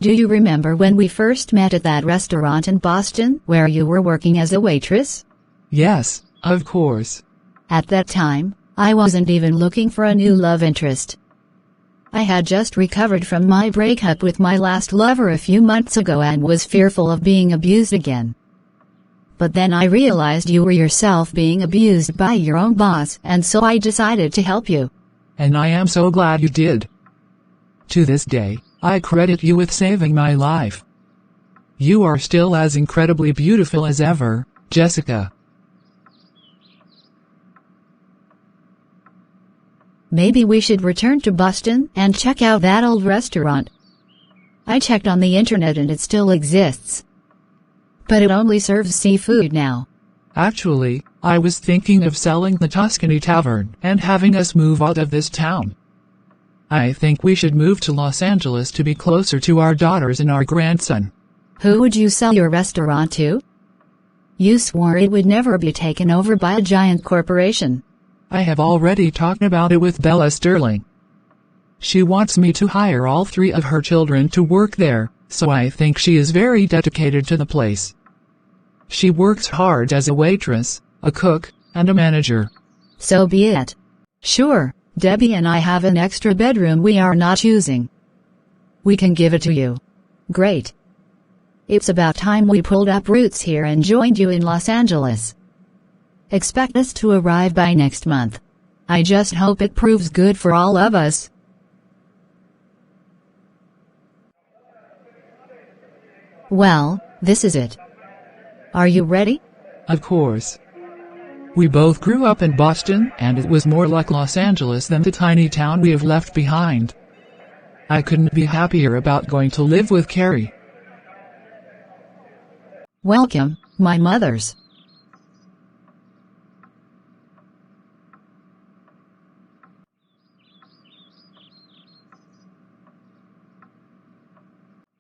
Do you remember when we first met at that restaurant in Boston where you were working as a waitress? Yes, of course. At that time, I wasn't even looking for a new love interest. I had just recovered from my breakup with my last lover a few months ago and was fearful of being abused again. But then I realized you were yourself being abused by your own boss, and so I decided to help you. And I am so glad you did. To this day, I credit you with saving my life. You are still as incredibly beautiful as ever, Jessica. Maybe we should return to Boston and check out that old restaurant. I checked on the internet and it still exists. But it only serves seafood now. Actually, I was thinking of selling the Tuscany Tavern and having us move out of this town. I think we should move to Los Angeles to be closer to our daughters and our grandson. Who would you sell your restaurant to? You swore it would never be taken over by a giant corporation. I have already talked about it with Bella Sterling. She wants me to hire all 3 of her children to work there, so I think she is very dedicated to the place. She works hard as a waitress, a cook, and a manager. So be it. Sure, Debbie and I have an extra bedroom we are not using. We can give it to you. Great. It's about time we pulled up roots here and joined you in Los Angeles. Expect us to arrive by next month. I just hope it proves good for all of us. Well, this is it. Are you ready? Of course. We both grew up in Boston, and it was more like Los Angeles than the tiny town we have left behind. I couldn't be happier about going to live with Carrie. Welcome, my mothers.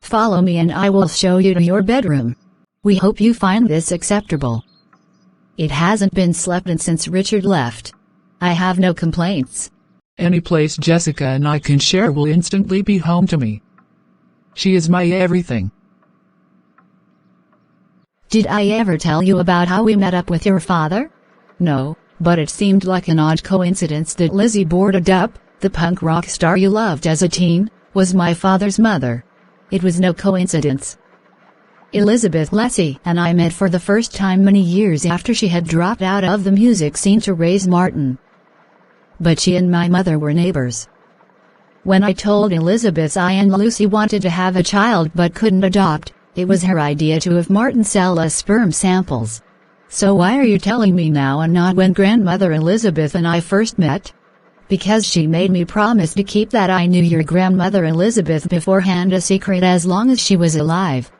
Follow me and I will show you to your bedroom. We hope you find this acceptable. It hasn't been slept in since Richard left. I have no complaints. Any place Jessica and I can share will instantly be home to me. She is my everything. Did I ever tell you about how we met up with your father? No, but it seemed like an odd coincidence that Lizzie Borden Up, the punk rock star you loved as a teen, was my father's mother. It was no coincidence. Elizabeth Leslie and I met for the first time many years after she had dropped out of the music scene to raise Martin. But she and my mother were neighbors. When I told Elizabeth I and Lucy wanted to have a child but couldn't adopt, it was her idea to have Martin sell us sperm samples. So why are you telling me now and not when grandmother Elizabeth and I first met? Because she made me promise to keep that I knew your grandmother Elizabeth beforehand a secret as long as she was alive.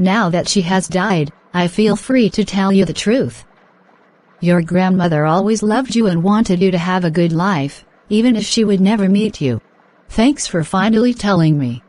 Now that she has died, I feel free to tell you the truth. Your grandmother always loved you and wanted you to have a good life, even if she would never meet you. Thanks for finally telling me.